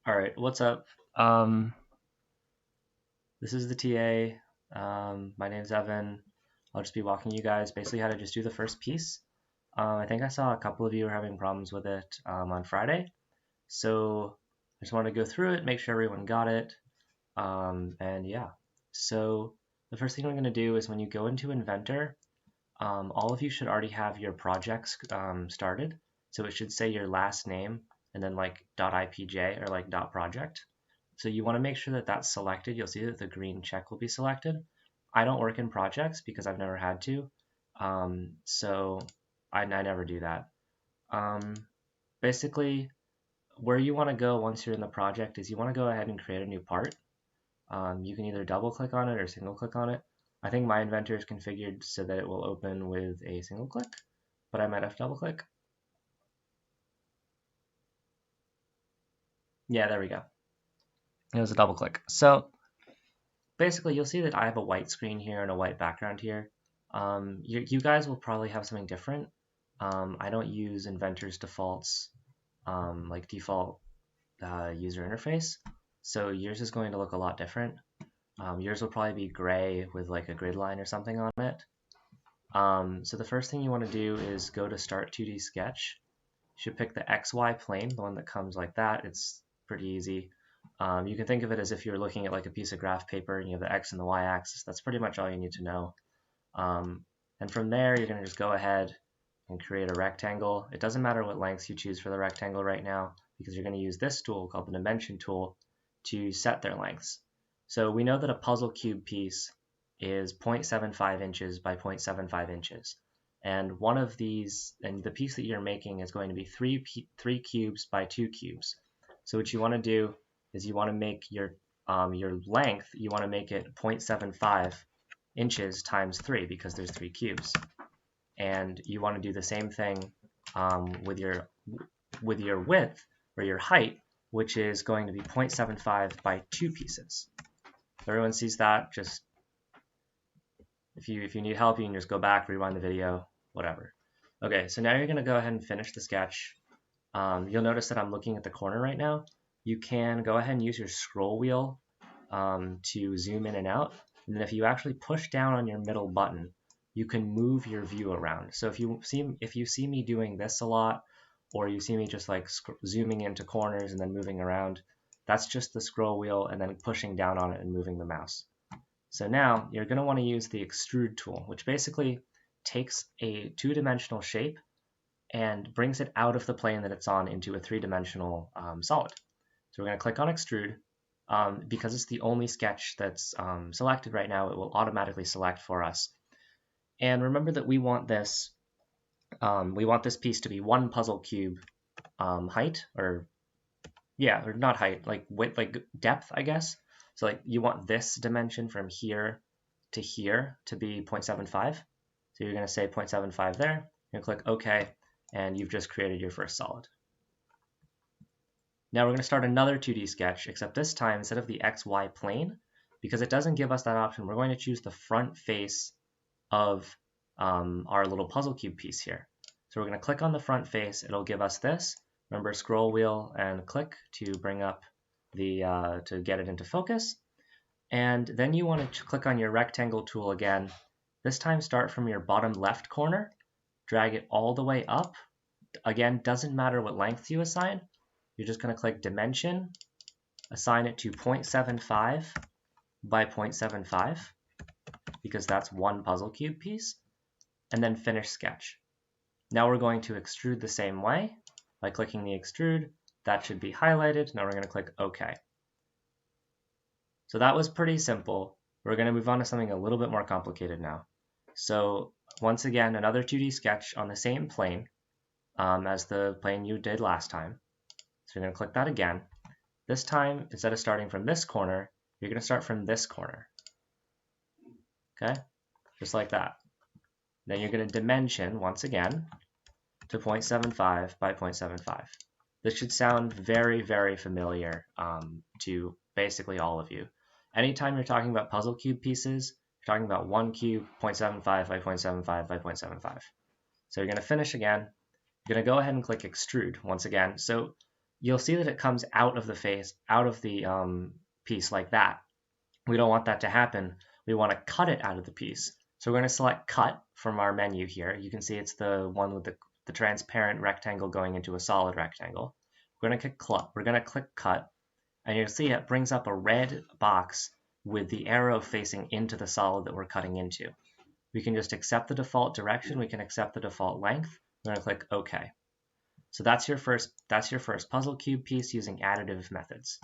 All right, what's up? This is the TA. My name's Evan. I'll just be walking you guys basically how to just do the first piece. I think I saw a couple of you were having problems with it on Friday. So I just want to go through it, make sure everyone got it. And yeah, so the first thing I'm going to do is when you go into Inventor, all of you should already have your projects started. So it should say your last name and then like .ipj or like .project. So you want to make sure that that's selected. You'll see that the green check will be selected. I don't work in projects because I've never had to. So I never do that. Basically, where you want to go once you're in the project is you want to go ahead and create a new part. You can either double click on it or single click on it. I think my inventor is configured so that it will open with a single click, but I might have to double click. Yeah, there we go. It was a double click. So basically you'll see that I have a white screen here and a white background here. You guys will probably have something different. I don't use Inventor's defaults, like default user interface. So yours is going to look a lot different. Yours will probably be gray with like a grid line or something on it. So the first thing you want to do is go to Start 2D Sketch. You should pick the XY plane, the one that comes like that. It's pretty easy. You can think of it as if you're looking at like a piece of graph paper and you have the X and the Y axis. That's pretty much all you need to know. And from there, you're going to just go ahead and create a rectangle. It doesn't matter what lengths you choose for the rectangle right now because you're going to use this tool called the Dimension tool to set their lengths. So we know that a puzzle cube piece is 0.75 inches by 0.75 inches. And one of these, and the piece that you're making is going to be three cubes by 2 cubes. So what you want to do is you want to make your length, you want to make it 0.75 inches times 3 because there's 3 cubes. And you want to do the same thing with your width or your height, which is going to be 0.75 by 2 pieces. If everyone sees that, just if you need help, you can just go back, rewind the video, whatever. Okay, so now you're going to go ahead and finish the sketch. You'll notice that I'm looking at the corner right now. You can go ahead and use your scroll wheel to zoom in and out. And then if you actually push down on your middle button, you can move your view around. So if you see me doing this a lot, or you see me just like zooming into corners and then moving around, that's just the scroll wheel and then pushing down on it and moving the mouse. So now you're going to want to use the extrude tool, which basically takes a two-dimensional shape and brings it out of the plane that it's on into a three-dimensional solid. So we're going to click on extrude. Because it's the only sketch that's selected right now, it will automatically select for us. And remember that we want this piece to be 1 puzzle cube height, or not height, like width, like depth, I guess. So like you want this dimension from here to here to be 0.75. So you're going to say 0.75 there. You're going to click OK, and you've just created your first solid. Now we're going to start another 2D sketch, except this time, instead of the XY plane, because it doesn't give us that option, we're going to choose the front face of our little puzzle cube piece here. So we're going to click on the front face. It'll give us this. Remember, scroll wheel and click to bring up to get it into focus. And then you want to click on your rectangle tool again. This time start from your bottom left corner, drag it all the way up. Again, doesn't matter what length you assign. You're just going to click Dimension, assign it to 0.75 by 0.75, because that's 1 puzzle cube piece, and then Finish Sketch. Now we're going to extrude the same way by clicking the extrude. That should be highlighted. Now we're going to click OK. So that was pretty simple. We're going to move on to something a little bit more complicated now. So once again, another 2D sketch on the same plane as the plane you did last time. So you're going to click that again. This time, instead of starting from this corner, you're going to start from this corner. Okay? Just like that. Then you're going to dimension, once again, to 0.75 by 0.75. This should sound very, very familiar to basically all of you. Anytime you're talking about puzzle cube pieces, you're talking about 1 cube, 0.75 by 0.75 by 0.75. So you're going to finish again. You're going to go ahead and click Extrude once again. So you'll see that it comes out of the face, out of the piece like that. We don't want that to happen. We want to cut it out of the piece. So we're going to select cut from our menu here. You can see it's the one with the transparent rectangle going into a solid rectangle. We're going to click cut, and you'll see it brings up a red box with the arrow facing into the solid that we're cutting into. We can just accept the default direction. We can accept the default length. We're going to click OK. So that's your first puzzle cube piece using additive methods.